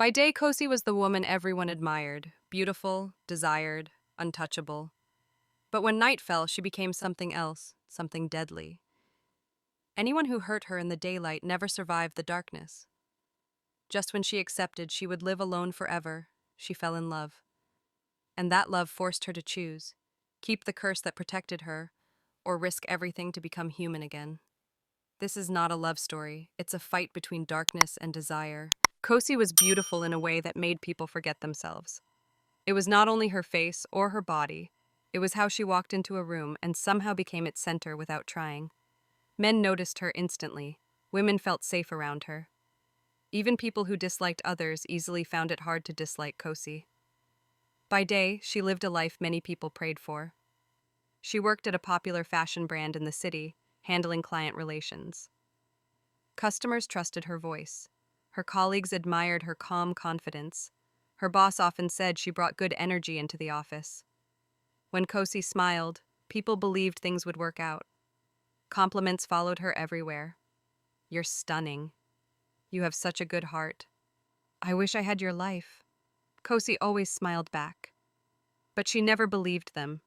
By day, Kosi was the woman everyone admired, beautiful, desired, untouchable. But when night fell, she became something else, something deadly. Anyone who hurt her in the daylight never survived the darkness. Just when she accepted she would live alone forever, she fell in love. And that love forced her to choose: keep the curse that protected her, or risk everything to become human again. This is not a love story, it's a fight between darkness and desire. Kosi was beautiful in a way that made people forget themselves. It was not only her face or her body, it was how she walked into a room and somehow became its center without trying. Men noticed her instantly. Women felt safe around her. Even people who disliked others easily found it hard to dislike Kosi. By day, she lived a life many people prayed for. She worked at a popular fashion brand in the city, handling client relations. Customers trusted her voice. Her colleagues admired her calm confidence. Her boss often said she brought good energy into the office. When Kosi smiled, people believed things would work out. Compliments followed her everywhere. "You're stunning. You have such a good heart. I wish I had your life." Kosi always smiled back. But she never believed them.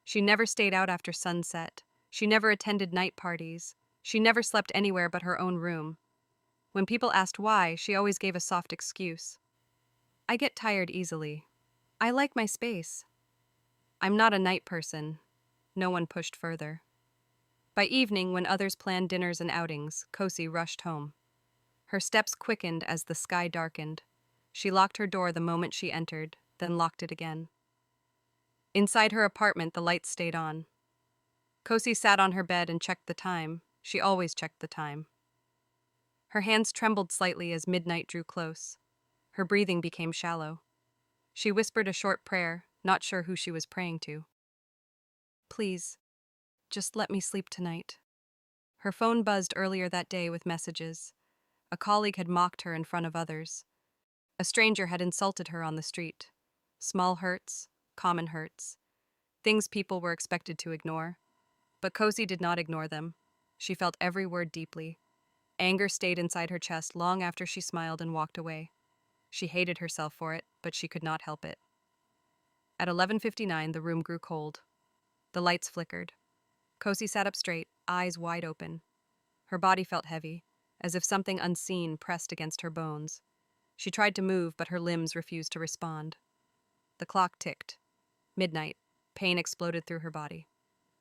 She never stayed out after sunset. She never attended night parties. She never slept anywhere but her own room. When people asked why, she always gave a soft excuse. "I get tired easily. I like my space. I'm not a night person." No one pushed further. By evening, when others planned dinners and outings, Kosi rushed home. Her steps quickened as the sky darkened. She locked her door the moment she entered, then locked it again. Inside her apartment, the lights stayed on. Kosi sat on her bed and checked the time. She always checked the time. Her hands trembled slightly as midnight drew close. Her breathing became shallow. She whispered a short prayer, not sure who she was praying to. "Please, just let me sleep tonight." Her phone buzzed earlier that day with messages. A colleague had mocked her in front of others. A stranger had insulted her on the street. Small hurts, common hurts. Things people were expected to ignore. But Kosi did not ignore them. She felt every word deeply. Anger stayed inside her chest long after she smiled and walked away. She hated herself for it, but she could not help it. At 11:59, the room grew cold. The lights flickered. Kosi sat up straight, eyes wide open. Her body felt heavy, as if something unseen pressed against her bones. She tried to move, but her limbs refused to respond. The clock ticked. Midnight. Pain exploded through her body.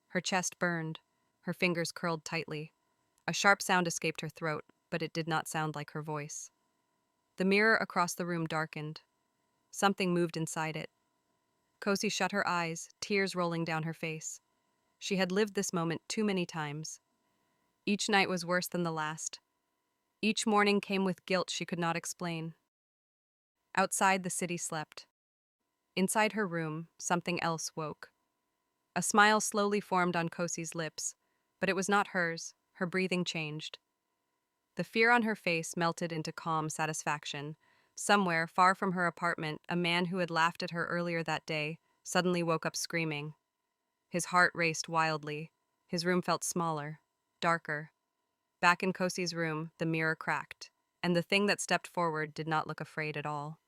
Her chest burned. Her fingers curled tightly. A sharp sound escaped her throat, but it did not sound like her voice. The mirror across the room darkened. Something moved inside it. Kosi shut her eyes, tears rolling down her face. She had lived this moment too many times. Each night was worse than the last. Each morning came with guilt she could not explain. Outside, the city slept. Inside her room, something else woke. A smile slowly formed on Kosi's lips, but it was not hers. Her breathing changed. The fear on her face melted into calm satisfaction. Somewhere, far from her apartment, a man who had laughed at her earlier that day suddenly woke up screaming. His heart raced wildly. His room felt smaller, darker. Back in Kosi's room, the mirror cracked, and the thing that stepped forward did not look afraid at all.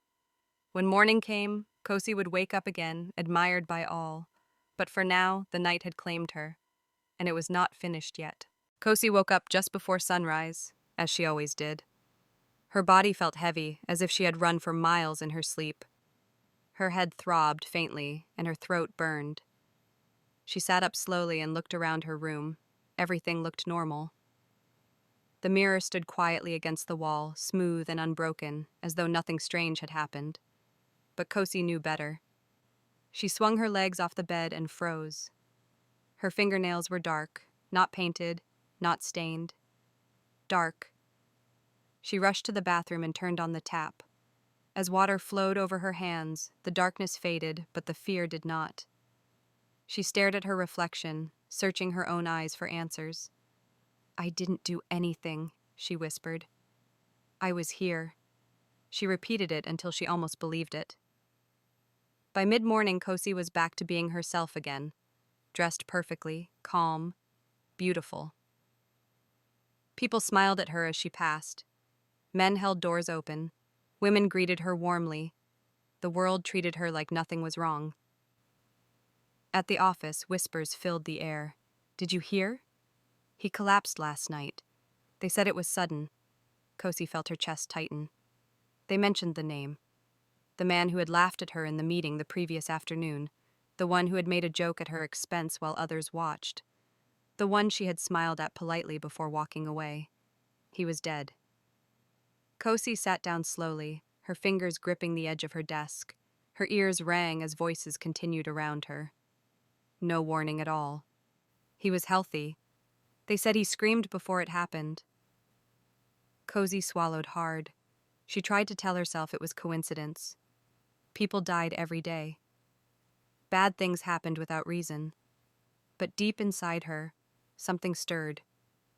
When morning came, Kosi would wake up again, admired by all. But for now, the night had claimed her, and it was not finished yet. Kosi woke up just before sunrise, as she always did. Her body felt heavy, as if she had run for miles in her sleep. Her head throbbed faintly, and her throat burned. She sat up slowly and looked around her room. Everything looked normal. The mirror stood quietly against the wall, smooth and unbroken, as though nothing strange had happened. But Kosi knew better. She swung her legs off the bed and froze. Her fingernails were dark, not painted, not stained. Dark. She rushed to the bathroom and turned on the tap. As water flowed over her hands, the darkness faded, but the fear did not. She stared at her reflection, searching her own eyes for answers. "I didn't do anything," she whispered. "I was here." She repeated it until she almost believed it. By mid-morning, Kosi was back to being herself again, dressed perfectly, calm, beautiful. People smiled at her as she passed. Men held doors open. Women greeted her warmly. The world treated her like nothing was wrong. At the office, whispers filled the air. Did you hear? He collapsed last night. They said it was sudden. Kosi felt her chest tighten. They mentioned the name. The man who had laughed at her in the meeting the previous afternoon. The one who had made a joke at her expense while others watched. The one she had smiled at politely before walking away. He was dead. Kosi sat down slowly, her fingers gripping the edge of her desk. Her ears rang as voices continued around her. No warning at all. He was healthy. They said he screamed before it happened. Kosi swallowed hard. She tried to tell herself it was coincidence. People died every day. Bad things happened without reason. But deep inside her, something stirred.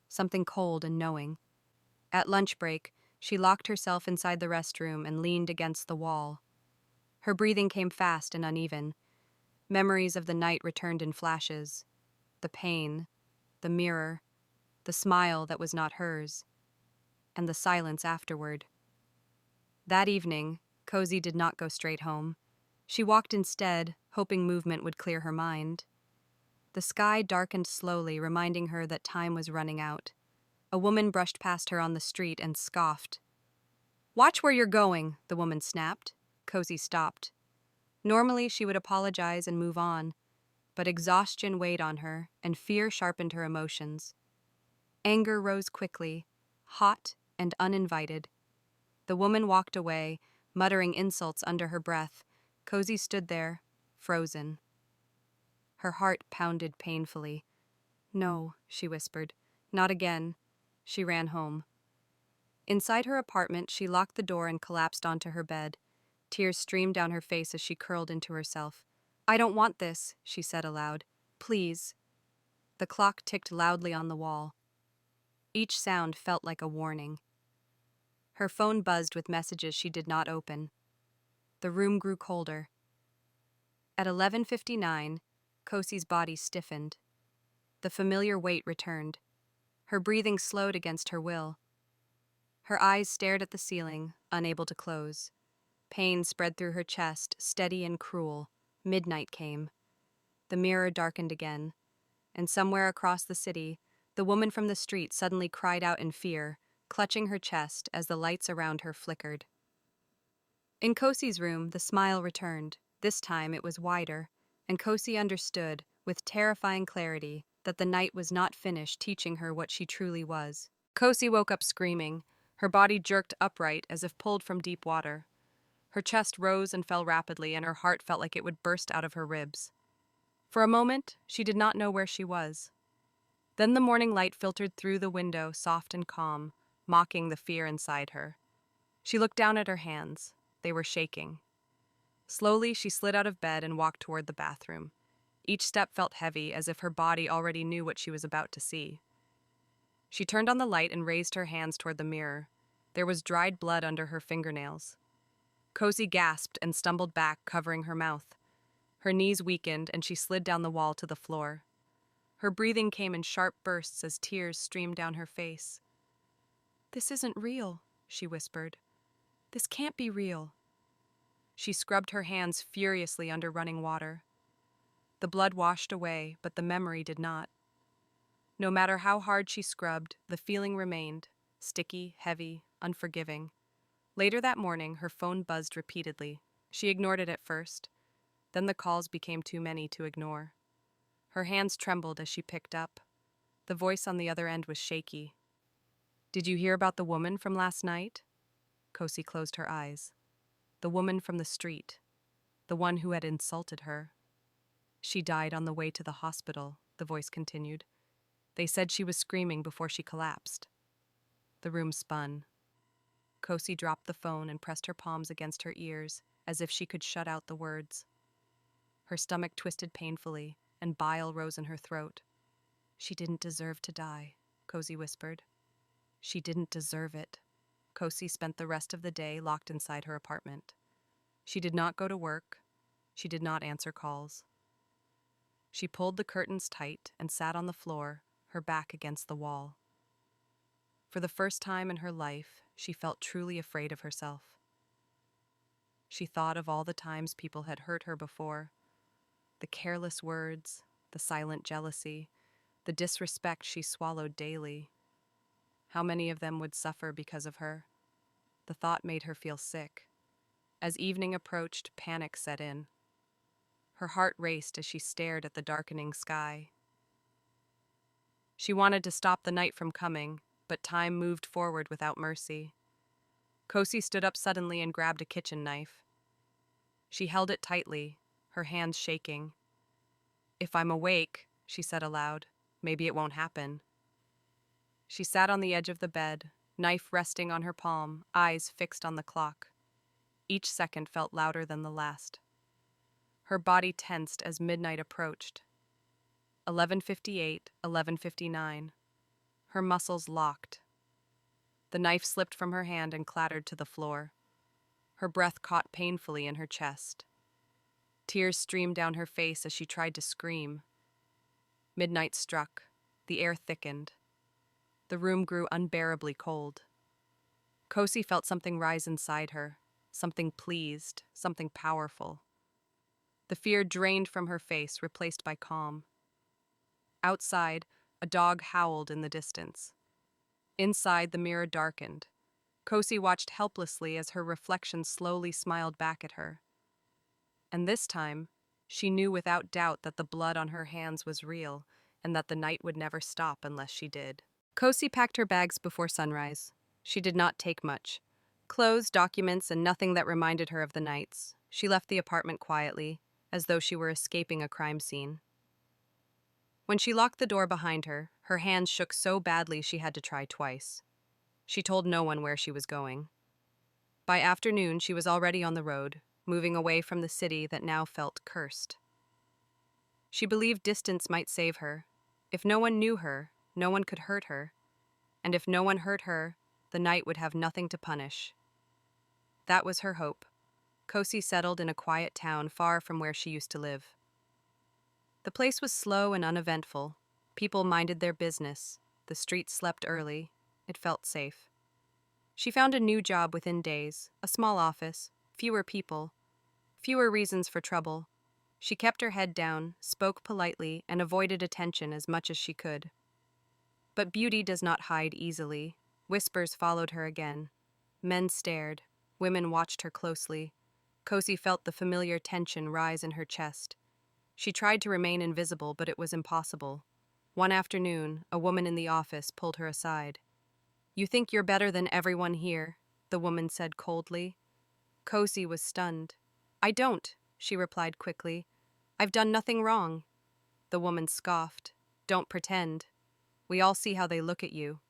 Something cold and knowing. At lunch break, she locked herself inside the restroom and leaned against the wall. Her breathing came fast and uneven. Memories of the night returned in flashes. The pain, the mirror, the smile that was not hers, and the silence afterward. That evening, Kosi did not go straight home. She walked instead, hoping movement would clear her mind. The sky darkened slowly, reminding her that time was running out. A woman brushed past her on the street and scoffed. "Watch where you're going," the woman snapped. Kosi stopped. Normally, she would apologize and move on, but exhaustion weighed on her, and fear sharpened her emotions. Anger rose quickly, hot and uninvited. The woman walked away, muttering insults under her breath. Kosi stood there, frozen. Her heart pounded painfully. "No," she whispered. "Not again." She ran home. Inside her apartment, she locked the door and collapsed onto her bed. Tears streamed down her face as she curled into herself. "I don't want this," she said aloud. "Please." The clock ticked loudly on the wall. Each sound felt like a warning. Her phone buzzed with messages she did not open. The room grew colder. At 11:59, Kosi's body stiffened. The familiar weight returned. Her breathing slowed against her will. Her eyes stared at the ceiling, unable to close. Pain spread through her chest, steady and cruel. Midnight came. The mirror darkened again. And somewhere across the city, the woman from the street suddenly cried out in fear, clutching her chest as the lights around her flickered. In Kosi's room, the smile returned. This time it was wider, and Kosi understood, with terrifying clarity, that the night was not finished teaching her what she truly was. Kosi woke up screaming. Her body jerked upright as if pulled from deep water. Her chest rose and fell rapidly, and her heart felt like it would burst out of her ribs. For a moment, she did not know where she was. Then the morning light filtered through the window, soft and calm, mocking the fear inside her. She looked down at her hands. They were shaking. Slowly, she slid out of bed and walked toward the bathroom. Each step felt heavy, as if her body already knew what she was about to see. She turned on the light and raised her hands toward the mirror. There was dried blood under her fingernails. Kosi gasped and stumbled back, covering her mouth. Her knees weakened, and she slid down the wall to the floor. Her breathing came in sharp bursts as tears streamed down her face. "This isn't real," she whispered. "This can't be real." She scrubbed her hands furiously under running water. The blood washed away, but the memory did not. No matter how hard she scrubbed, the feeling remained, sticky, heavy, unforgiving. Later that morning, her phone buzzed repeatedly. She ignored it at first. Then the calls became too many to ignore. Her hands trembled as she picked up. The voice on the other end was shaky. "Did you hear about the woman from last night?" Kosi closed her eyes. The woman from the street. The one who had insulted her. "She died on the way to the hospital," the voice continued. "They said she was screaming before she collapsed." The room spun. Kosi dropped the phone and pressed her palms against her ears, as if she could shut out the words. Her stomach twisted painfully, and bile rose in her throat. "She didn't deserve to die," Kosi whispered. "She didn't deserve it." Kosi spent the rest of the day locked inside her apartment. She did not go to work. She did not answer calls. She pulled the curtains tight and sat on the floor, her back against the wall. For the first time in her life, she felt truly afraid of herself. She thought of all the times people had hurt her before, the careless words, the silent jealousy, the disrespect she swallowed daily. How many of them would suffer because of her? The thought made her feel sick. As evening approached, panic set in. Her heart raced as she stared at the darkening sky. She wanted to stop the night from coming, but time moved forward without mercy. Kosi stood up suddenly and grabbed a kitchen knife. She held it tightly, her hands shaking. "If I'm awake," she said aloud, "maybe it won't happen." She sat on the edge of the bed, knife resting on her palm, eyes fixed on the clock. Each second felt louder than the last. Her body tensed as midnight approached. 11:58, 11:59. Her muscles locked. The knife slipped from her hand and clattered to the floor. Her breath caught painfully in her chest. Tears streamed down her face as she tried to scream. Midnight struck. The air thickened. The room grew unbearably cold. Kosi felt something rise inside her, something pleased, something powerful. The fear drained from her face, replaced by calm. Outside, a dog howled in the distance. Inside, the mirror darkened. Kosi watched helplessly as her reflection slowly smiled back at her. And this time, she knew without doubt that the blood on her hands was real, and that the night would never stop unless she did. Kosi packed her bags before sunrise. She did not take much. Clothes, documents, and nothing that reminded her of the nights. She left the apartment quietly, as though she were escaping a crime scene. When she locked the door behind her, her hands shook so badly she had to try twice. She told no one where she was going. By afternoon, she was already on the road, moving away from the city that now felt cursed. She believed distance might save her. If no one knew her, no one could hurt her. And if no one hurt her, the night would have nothing to punish. That was her hope. Kosi settled in a quiet town far from where she used to live. The place was slow and uneventful. People minded their business. The streets slept early. It felt safe. She found a new job within days, a small office, fewer people, fewer reasons for trouble. She kept her head down, spoke politely, and avoided attention as much as she could. But beauty does not hide easily. Whispers followed her again. Men stared. Women watched her closely. Kosi felt the familiar tension rise in her chest. She tried to remain invisible, but it was impossible. One afternoon, a woman in the office pulled her aside. "You think you're better than everyone here," the woman said coldly. Kosi was stunned. "I don't," she replied quickly. "I've done nothing wrong." The woman scoffed. "Don't pretend. We all see how they look at you."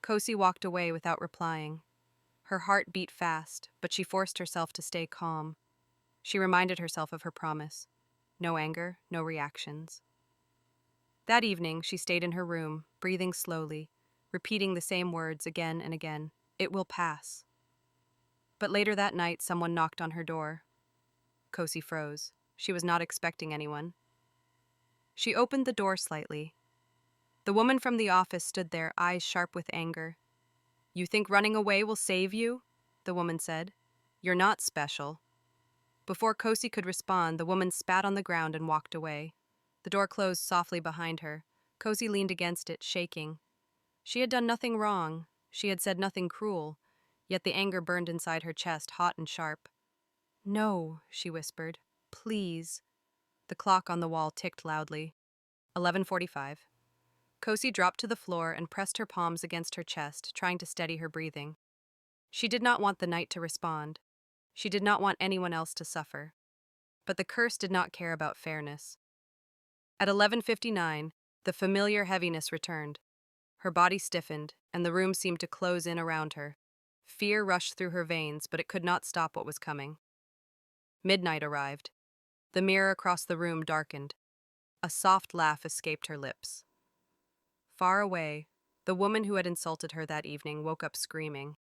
Kosi walked away without replying. Her heart beat fast, but she forced herself to stay calm. She reminded herself of her promise. No anger, no reactions. That evening, she stayed in her room, breathing slowly, repeating the same words again and again. "It will pass." But later that night, someone knocked on her door. Kosi froze. She was not expecting anyone. She opened the door slightly. The woman from the office stood there, eyes sharp with anger. "You think running away will save you?" the woman said. "You're not special." Before Kosi could respond, the woman spat on the ground and walked away. The door closed softly behind her. Kosi leaned against it, shaking. She had done nothing wrong. She had said nothing cruel. Yet the anger burned inside her chest, hot and sharp. "No," she whispered. "Please." The clock on the wall ticked loudly. 11:45. Kosi dropped to the floor and pressed her palms against her chest, trying to steady her breathing. She did not want the night to respond. She did not want anyone else to suffer. But the curse did not care about fairness. At 11:59, the familiar heaviness returned. Her body stiffened, and the room seemed to close in around her. Fear rushed through her veins, but it could not stop what was coming. Midnight arrived. The mirror across the room darkened. A soft laugh escaped her lips. Far away, the woman who had insulted her that evening woke up screaming.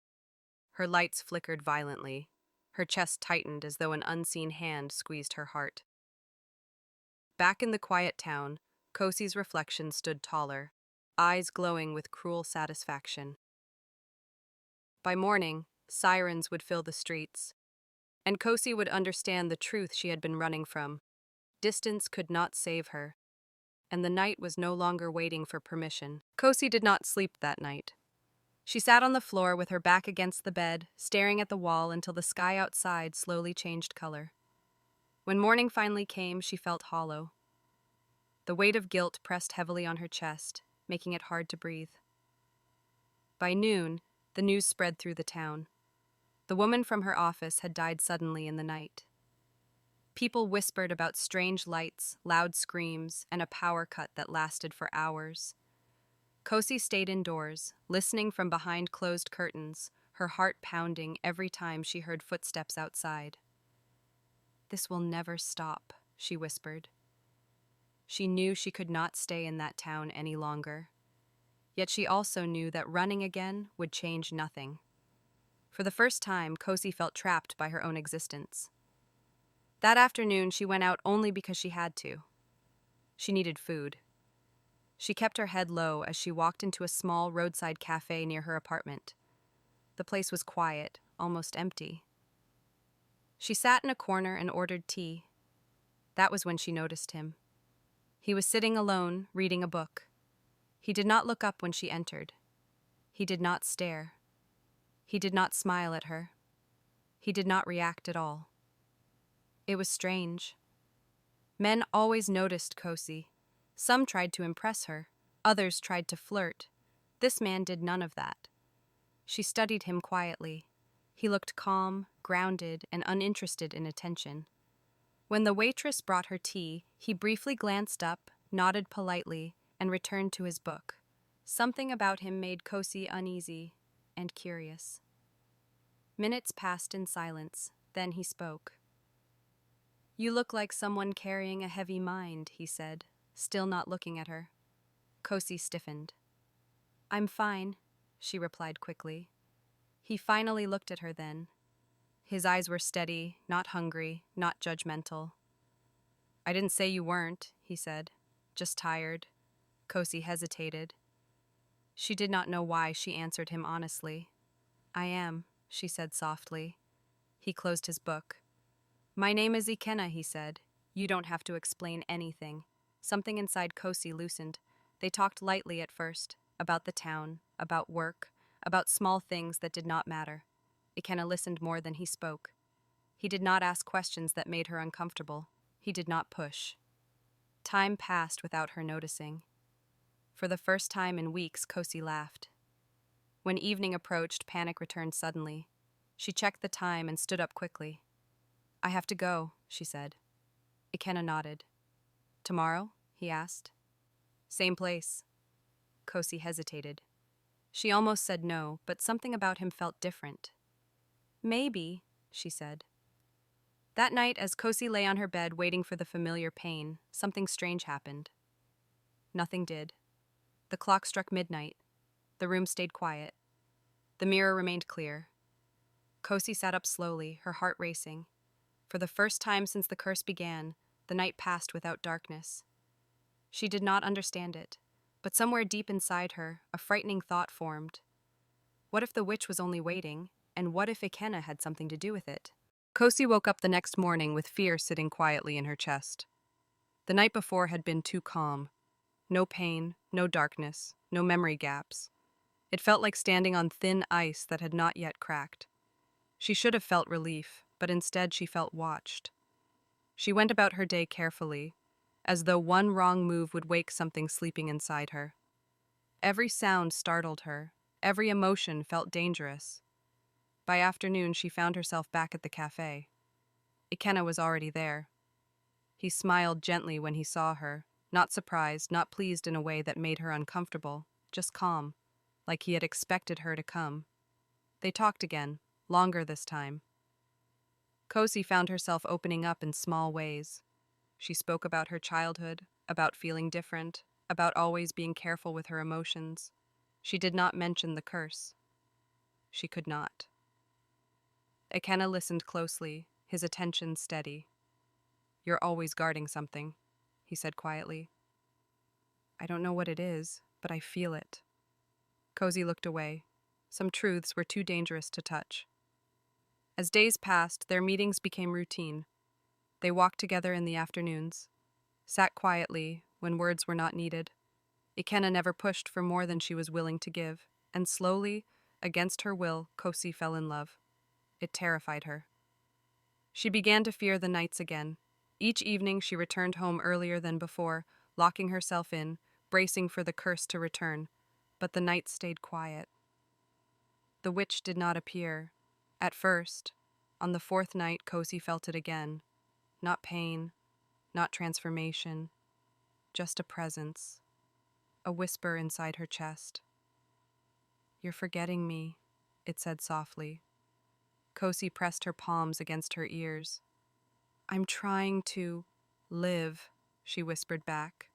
Her lights flickered violently. Her chest tightened as though an unseen hand squeezed her heart. Back in the quiet town, Kosi's reflection stood taller, eyes glowing with cruel satisfaction. By morning, sirens would fill the streets. and Kosi would understand the truth she had been running from. Distance could not save her, and the night was no longer waiting for permission. Kosi did not sleep that night. She sat on the floor with her back against the bed, staring at the wall until the sky outside slowly changed color. When morning finally came, she felt hollow. The weight of guilt pressed heavily on her chest, making it hard to breathe. By noon, the news spread through the town. The woman from her office had died suddenly in the night. People whispered about strange lights, loud screams, and a power cut that lasted for hours. Kosi stayed indoors, listening from behind closed curtains, her heart pounding every time she heard footsteps outside. "This will never stop," she whispered. She knew she could not stay in that town any longer. Yet she also knew that running again would change nothing. For the first time, Kosi felt trapped by her own existence. That afternoon, she went out only because she had to. She needed food. She kept her head low as she walked into a small roadside cafe near her apartment. The place was quiet, almost empty. She sat in a corner and ordered tea. That was when she noticed him. He was sitting alone, reading a book. He did not look up when she entered. He did not stare. He did not smile at her. He did not react at all. It was strange. Men always noticed Kosi. Some tried to impress her. Others tried to flirt. This man did none of that. She studied him quietly. He looked calm, grounded, and uninterested in attention. When the waitress brought her tea, he briefly glanced up, nodded politely, and returned to his book. Something about him made Kosi uneasy and curious. Minutes passed in silence. Then he spoke. "You look like someone carrying a heavy mind," he said, still not looking at her. Kosi stiffened. "I'm fine," she replied quickly. He finally looked at her then. His eyes were steady, not hungry, not judgmental. "I didn't say you weren't," he said. "Just tired." Kosi hesitated. She did not know why she answered him honestly. "I am," she said softly. He closed his book. "My name is Ikenna," he said. "You don't have to explain anything." Something inside Kosi loosened. They talked lightly at first, about the town, about work, about small things that did not matter. Ikenna listened more than he spoke. He did not ask questions that made her uncomfortable. He did not push. Time passed without her noticing. For the first time in weeks, Kosi laughed. When evening approached, panic returned suddenly. She checked the time and stood up quickly. "I have to go," she said. Ikenna nodded. "Tomorrow?" he asked. "Same place." Kosi hesitated. She almost said no, but something about him felt different. "Maybe," she said. That night, as Kosi lay on her bed waiting for the familiar pain, something strange happened. Nothing did. The clock struck midnight. The room stayed quiet. The mirror remained clear. Kosi sat up slowly, her heart racing. For the first time since the curse began, the night passed without darkness. She did not understand it, but somewhere deep inside her, a frightening thought formed. What if the witch was only waiting, and what if Ikenna had something to do with it? Kosi woke up the next morning with fear sitting quietly in her chest. The night before had been too calm. No pain, no darkness, no memory gaps. It felt like standing on thin ice that had not yet cracked. She should have felt relief, but instead she felt watched. She went about her day carefully, as though one wrong move would wake something sleeping inside her. Every sound startled her. Every emotion felt dangerous. By afternoon, she found herself back at the cafe. Ikenna was already there. He smiled gently when he saw her, not surprised, not pleased in a way that made her uncomfortable, just calm, like he had expected her to come. They talked again, longer this time. Kosi found herself opening up in small ways. She spoke about her childhood, about feeling different, about always being careful with her emotions. She did not mention the curse. She could not. Ikenna listened closely, his attention steady. "You're always guarding something," he said quietly. "I don't know what it is, but I feel it." Kosi looked away. Some truths were too dangerous to touch. As days passed, their meetings became routine. They walked together in the afternoons, sat quietly when words were not needed. Ikenna never pushed for more than she was willing to give, and slowly, against her will, Kosi fell in love. It terrified her. She began to fear the nights again. Each evening she returned home earlier than before, locking herself in, bracing for the curse to return. But the night stayed quiet. The witch did not appear. At first, on the fourth night, Kosi felt it again. Not pain, not transformation, just a presence, a whisper inside her chest. "You're forgetting me," it said softly. Kosi pressed her palms against her ears. "I'm trying to live," she whispered back.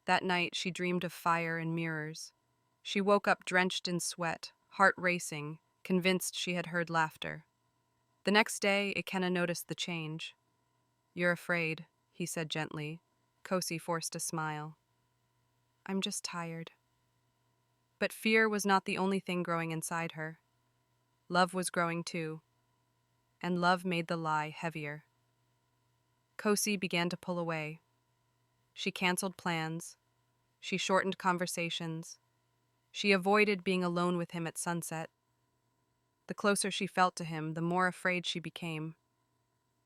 That night she dreamed of fire and mirrors. She woke up drenched in sweat, heart racing, convinced she had heard laughter. The next day, Ikenna noticed the change. "You're afraid," he said gently. Kosi forced a smile. "I'm just tired." But fear was not the only thing growing inside her. Love was growing too, and love made the lie heavier. Kosi began to pull away. She canceled plans. She shortened conversations. She avoided being alone with him at sunset. The closer she felt to him, the more afraid she became.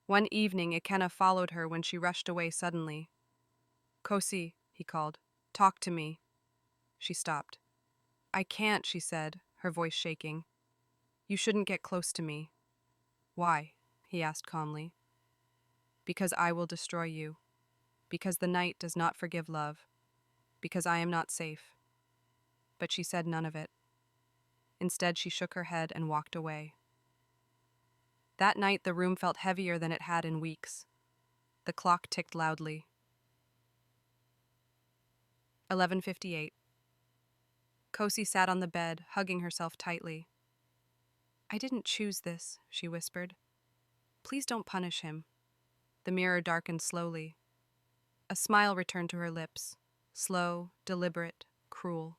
One evening, Ikenna followed her when she rushed away suddenly. "Kosi," he called, "talk to me." She stopped. "I can't," she said, her voice shaking. "You shouldn't get close to me." "Why?" he asked calmly. "Because I will destroy you. Because the night does not forgive love. Because I am not safe." But she said none of it. Instead, she shook her head and walked away. That night, the room felt heavier than it had in weeks. The clock ticked loudly. 11:58. Kosi sat on the bed, hugging herself tightly. "I didn't choose this," she whispered. "Please don't punish him." The mirror darkened slowly. A smile returned to her lips, slow, deliberate, cruel.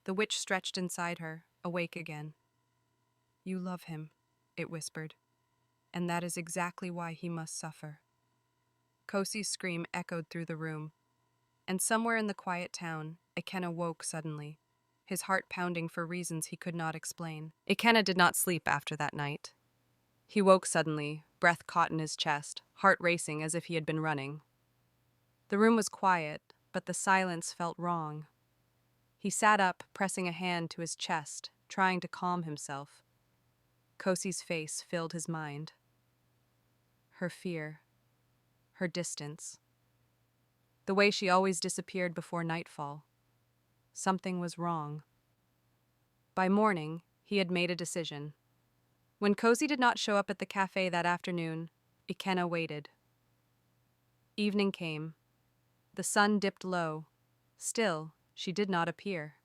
The witch stretched inside her, awake again. "You love him," it whispered, "and that is exactly why he must suffer." Kosi's scream echoed through the room, and somewhere in the quiet town, Ikenna woke suddenly, his heart pounding for reasons he could not explain. Ikenna did not sleep after that night. He woke suddenly, breath caught in his chest, heart racing as if he had been running. The room was quiet, but the silence felt wrong. He sat up, pressing a hand to his chest, trying to calm himself. Kosi's face filled his mind. Her fear, her distance, the way she always disappeared before nightfall. Something was wrong. By morning, he had made a decision. When Kosi did not show up at the cafe that afternoon, Ikenna waited. Evening came. The sun dipped low. Still, she did not appear.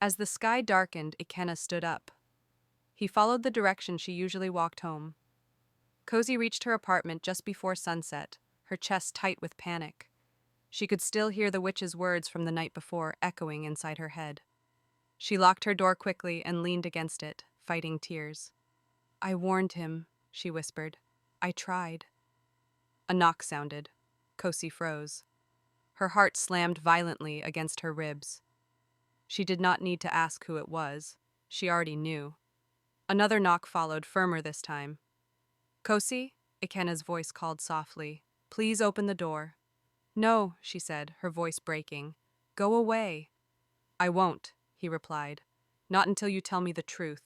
As the sky darkened, Ikenna stood up. He followed the direction she usually walked home. Kosi reached her apartment just before sunset, her chest tight with panic. She could still hear the witch's words from the night before echoing inside her head. She locked her door quickly and leaned against it, fighting tears. "I warned him," she whispered. "I tried." A knock sounded. Kosi froze. Her heart slammed violently against her ribs. She did not need to ask who it was. She already knew. Another knock followed, firmer this time. "Kosi?" Ikenna's voice called softly. "Please open the door." "No," she said, her voice breaking. "Go away." "I won't," he replied. "Not until you tell me the truth."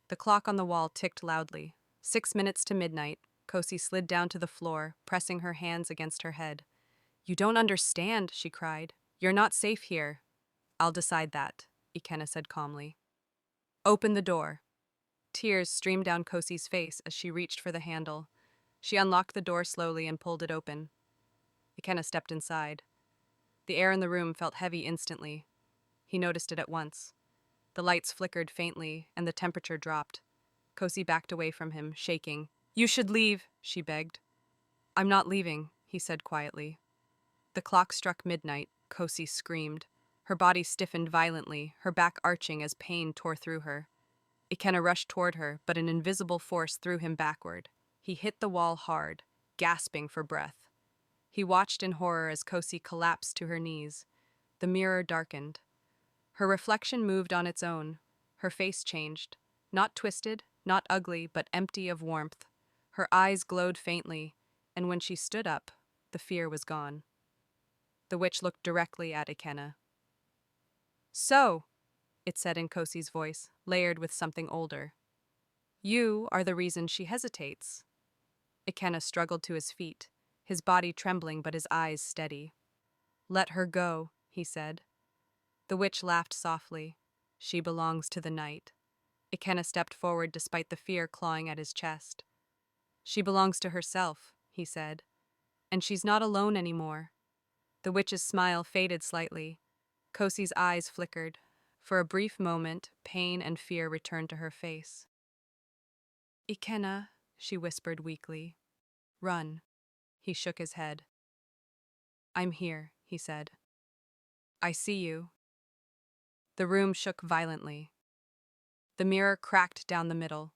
The clock on the wall ticked loudly. 6 minutes to midnight. Kosi slid down to the floor, pressing her hands against her head. "You don't understand," she cried. "You're not safe here." "I'll decide that," Ikenna said calmly. "Open the door." Tears streamed down Kosi's face as she reached for the handle. She unlocked the door slowly and pulled it open. Ikenna stepped inside. The air in the room felt heavy instantly. He noticed it at once. The lights flickered faintly, and the temperature dropped. Kosi backed away from him, shaking. "You should leave," she begged. "I'm not leaving," he said quietly. The clock struck midnight. Kosi screamed. Her body stiffened violently, her back arching as pain tore through her. Ikenna rushed toward her, but an invisible force threw him backward. He hit the wall hard, gasping for breath. He watched in horror as Kosi collapsed to her knees. The mirror darkened. Her reflection moved on its own. Her face changed. Not twisted, not ugly, but empty of warmth. Her eyes glowed faintly, and when she stood up, the fear was gone. The witch looked directly at Ikenna. "So," it said in Kosi's voice, layered with something older, "you are the reason she hesitates." Ikenna struggled to his feet, his body trembling but his eyes steady. "Let her go," he said. The witch laughed softly. "She belongs to the night." Ikenna stepped forward despite the fear clawing at his chest. "She belongs to herself," he said. "And she's not alone anymore." The witch's smile faded slightly. Kosi's eyes flickered. For a brief moment, pain and fear returned to her face. "Ikenna," she whispered weakly. "Run." He shook his head. "I'm here," he said. "I see you." The room shook violently. The mirror cracked down the middle.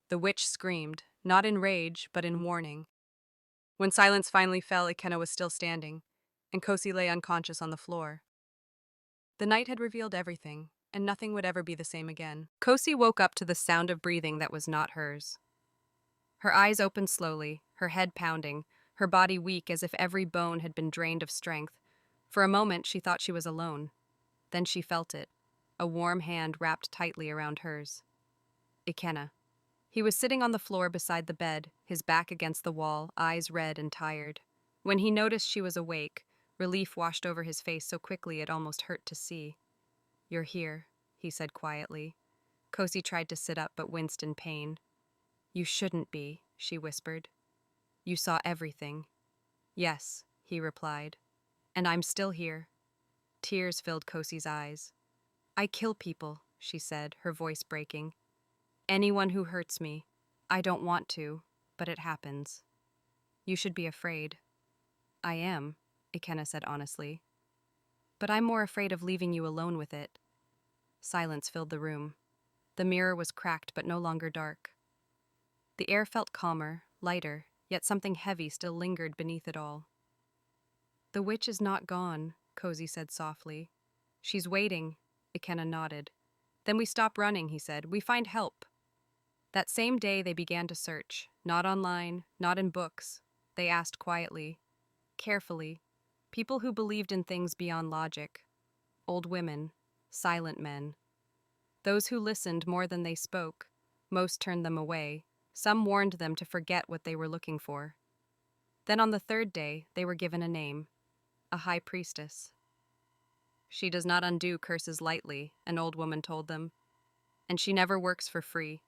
The witch screamed, not in rage, but in warning. When silence finally fell, Ikenna was still standing, and Kosi lay unconscious on the floor. The night had revealed everything, and nothing would ever be the same again. Kosi woke up to the sound of breathing that was not hers. Her eyes opened slowly, her head pounding, her body weak as if every bone had been drained of strength. For a moment, she thought she was alone. Then she felt it, a warm hand wrapped tightly around hers. Ikenna. He was sitting on the floor beside the bed, his back against the wall, eyes red and tired. When he noticed she was awake, relief washed over his face so quickly it almost hurt to see. "You're here," he said quietly. Kosi tried to sit up but winced in pain. "You shouldn't be," she whispered. "You saw everything." "Yes," he replied. "And I'm still here." Tears filled Kosi's eyes. "I kill people," she said, her voice breaking. "Anyone who hurts me. I don't want to, but it happens. You should be afraid." "I am," Ikenna said honestly. "But I'm more afraid of leaving you alone with it." Silence filled the room. The mirror was cracked but no longer dark. The air felt calmer, lighter, yet something heavy still lingered beneath it all. "The witch is not gone," Kosi said softly. "She's waiting." Ikenna nodded. "Then we stop running," he said. "We find help." That same day they began to search, not online, not in books. They asked quietly, carefully, people who believed in things beyond logic. Old women, silent men. Those who listened more than they spoke. Most turned them away. Some warned them to forget what they were looking for. Then on the third day, they were given a name, a high priestess. "She does not undo curses lightly," an old woman told them, "and she never works for free."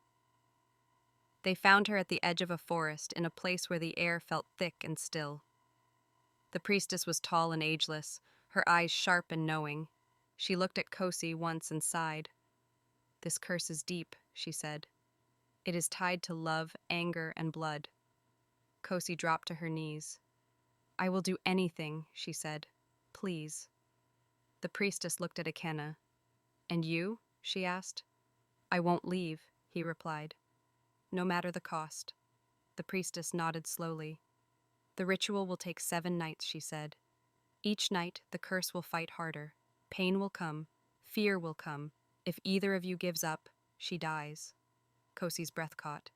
They found her at the edge of a forest in a place where the air felt thick and still. The priestess was tall and ageless, her eyes sharp and knowing. She looked at Kosi once and sighed. "This curse is deep," she said. "It is tied to love, anger, and blood." Kosi dropped to her knees. "I will do anything," she said. "Please." The priestess looked at Ikenna. "And you?" she asked. "I won't leave," he replied. "No matter the cost." The priestess nodded slowly. "The ritual will take 7 nights," she said. "Each night, the curse will fight harder. Pain will come. Fear will come. If either of you gives up, she dies." Kosi's breath caught.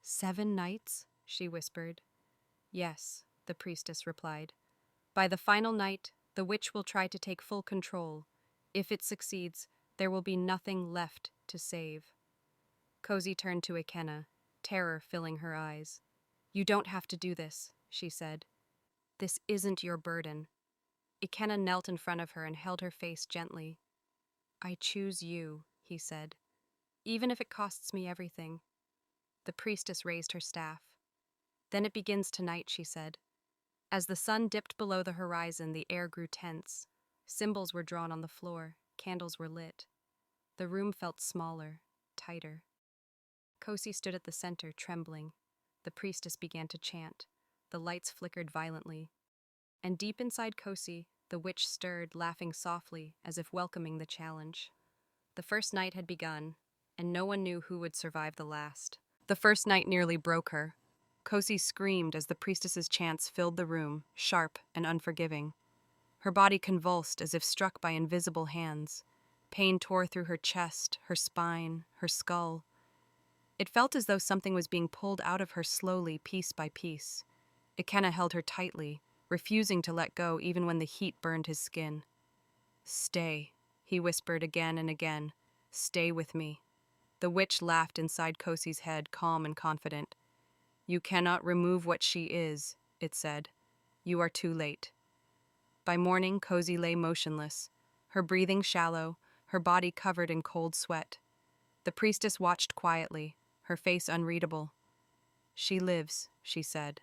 7 nights?" she whispered. "Yes," the priestess replied. "By the final night, the witch will try to take full control. If it succeeds, there will be nothing left to save." Kosi turned to Ikenna, terror filling her eyes. "You don't have to do this," she said. "This isn't your burden." Ikenna knelt in front of her and held her face gently. "I choose you," he said, "even if it costs me everything." The priestess raised her staff. "Then it begins tonight," she said. As the sun dipped below the horizon, the air grew tense. Symbols were drawn on the floor, candles were lit. The room felt smaller, tighter. Kosi stood at the center, trembling. The priestess began to chant. The lights flickered violently. And deep inside Kosi, the witch stirred, laughing softly, as if welcoming the challenge. The first night had begun. and no one knew who would survive the last. The first night nearly broke her. Kosi screamed as the priestess's chants filled the room, sharp and unforgiving. Her body convulsed as if struck by invisible hands. Pain tore through her chest, her spine, her skull. It felt as though something was being pulled out of her slowly, piece by piece. Ikenna held her tightly, refusing to let go even when the heat burned his skin. "Stay," he whispered again and again. "Stay with me." The witch laughed inside Kosi's head, calm and confident. "You cannot remove what she is," it said. "You are too late." By morning, Kosi lay motionless, her breathing shallow, her body covered in cold sweat. The priestess watched quietly, her face unreadable. "She lives," she said.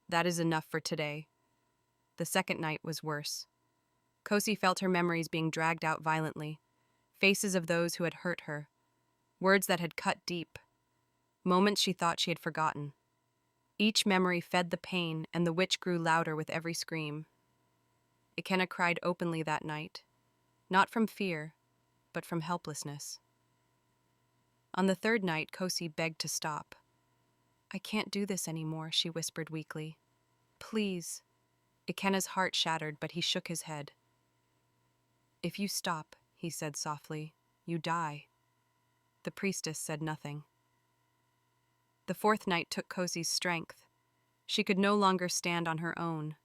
"That is enough for today." The second night was worse. Kosi felt her memories being dragged out violently, faces of those who had hurt her, words that had cut deep, moments she thought she had forgotten. Each memory fed the pain, and the witch grew louder with every scream. Ikenna cried openly that night, not from fear, but from helplessness. On the third night, Kosi begged to stop. "I can't do this anymore," she whispered weakly. "Please." Ikenna's heart shattered, but he shook his head. "If you stop," he said softly, "you die." The priestess said nothing. The fourth night took Kosi's strength. She could no longer stand on her own.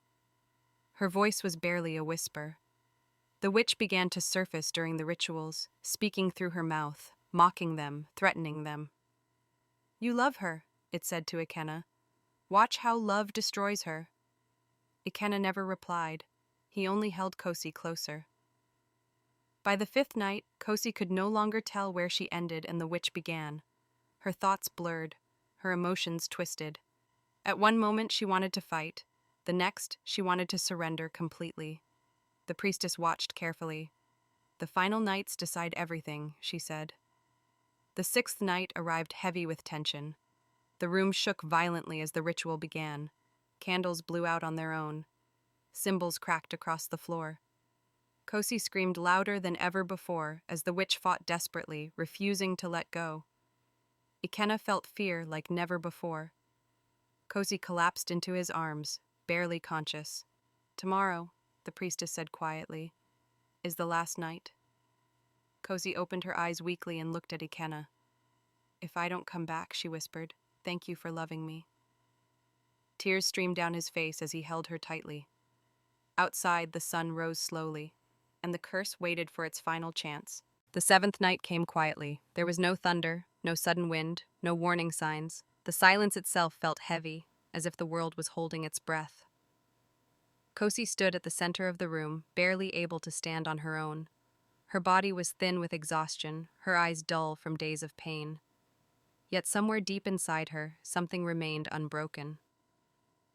Her voice was barely a whisper. The witch began to surface during the rituals, speaking through her mouth, mocking them, threatening them. "You love her," it said to Ikenna. "Watch how love destroys her." Ikenna never replied. He only held Kosi closer. By the fifth night, Kosi could no longer tell where she ended and the witch began. Her thoughts blurred, her emotions twisted. At one moment she wanted to fight, the next she wanted to surrender completely. The priestess watched carefully. "The final nights decide everything," she said. The sixth night arrived heavy with tension. The room shook violently as the ritual began. Candles blew out on their own. Cymbals cracked across the floor. Kosi screamed louder than ever before as the witch fought desperately, refusing to let go. Ikenna felt fear like never before. Kosi collapsed into his arms, barely conscious. "Tomorrow," the priestess said quietly, "is the last night." Kosi opened her eyes weakly and looked at Ikenna. "If I don't come back," she whispered, "thank you for loving me." Tears streamed down his face as he held her tightly. Outside, the sun rose slowly, and the curse waited for its final chance. The seventh night came quietly. There was no thunder, no sudden wind, no warning signs. The silence itself felt heavy, as if the world was holding its breath. Kosi stood at the center of the room, barely able to stand on her own. Her body was thin with exhaustion, her eyes dull from days of pain. Yet somewhere deep inside her, something remained unbroken.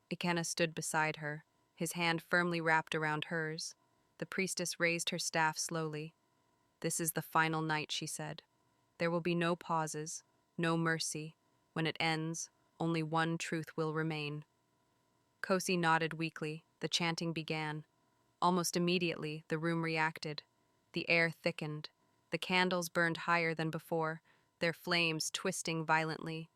Ikenna stood beside her, his hand firmly wrapped around hers. The priestess raised her staff slowly. "This is the final night," she said. "There will be no pauses, no mercy. When it ends, only one truth will remain." Kosi nodded weakly. The chanting began. Almost immediately, the room reacted. The air thickened. The candles burned higher than before, their flames twisting violently.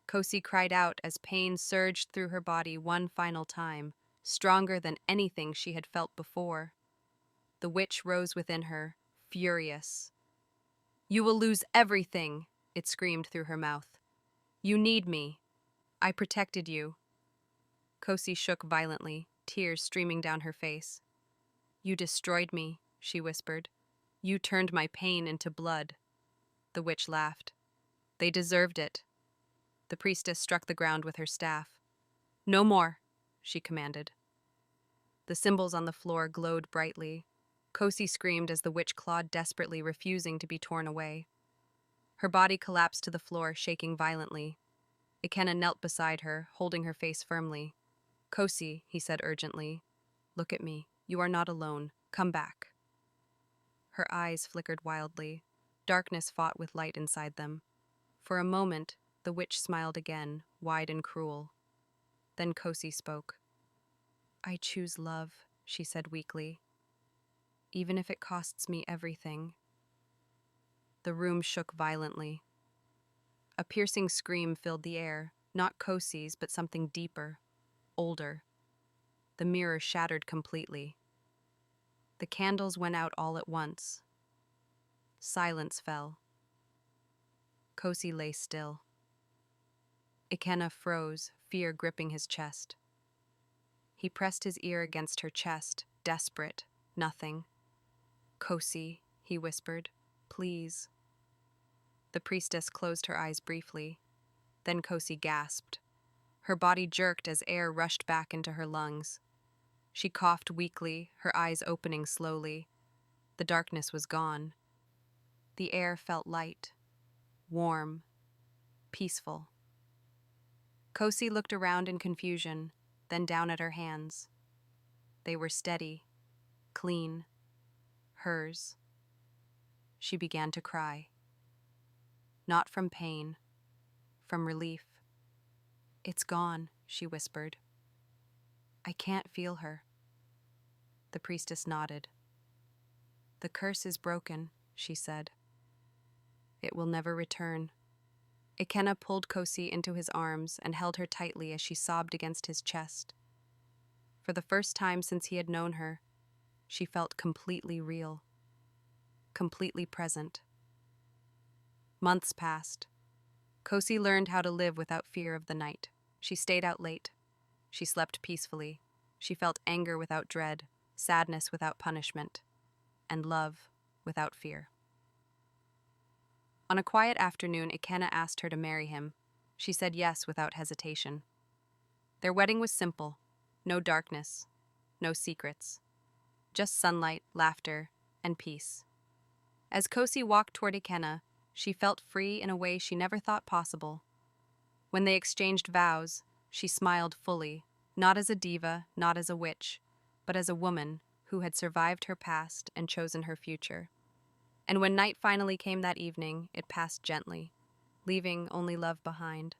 Kosi cried out as pain surged through her body one final time, stronger than anything she had felt before. The witch rose within her, furious. "You will lose everything," it screamed through her mouth. "You need me. I protected you." Kosi shook violently, tears streaming down her face. "You destroyed me," she whispered. "You turned my pain into blood." The witch laughed. "They deserved it." The priestess struck the ground with her staff. "No more," she commanded. The symbols on the floor glowed brightly. Kosi screamed as the witch clawed desperately, refusing to be torn away. Her body collapsed to the floor, shaking violently. Ikenna knelt beside her, holding her face firmly. "Kosi," he said urgently, "look at me. You are not alone. Come back." Her eyes flickered wildly. Darkness fought with light inside them. For a moment, the witch smiled again, wide and cruel. Then Kosi spoke. "I choose love," she said weakly, "even if it costs me everything." The room shook violently. A piercing scream filled the air, not Kosi's, but something deeper, older. The mirror shattered completely. The candles went out all at once. Silence fell. Kosi lay still. Ikenna froze, fear gripping his chest. He pressed his ear against her chest, desperate. Nothing. "Kosi," he whispered, "please." The priestess closed her eyes briefly. Then Kosi gasped. Her body jerked as air rushed back into her lungs. She coughed weakly, her eyes opening slowly. The darkness was gone. The air felt light, warm, peaceful. Kosi looked around in confusion, then down at her hands. They were steady, clean, hers. She began to cry. Not from pain, from relief. "It's gone," she whispered. "I can't feel her." The priestess nodded. "The curse is broken," she said. "It will never return." Ikenna pulled Kosi into his arms and held her tightly as she sobbed against his chest. For the first time since he had known her, she felt completely real, completely present. Months passed. Kosi learned how to live without fear of the night. She stayed out late. She slept peacefully. She felt anger without dread, sadness without punishment, and love without fear. On a quiet afternoon, Ikenna asked her to marry him. She said yes without hesitation. Their wedding was simple. No darkness, no secrets. Just sunlight, laughter, and peace. As Kosi walked toward Ikenna, she felt free in a way she never thought possible. When they exchanged vows, she smiled fully, not as a diva, not as a witch, but as a woman who had survived her past and chosen her future. And when night finally came that evening, it passed gently, leaving only love behind.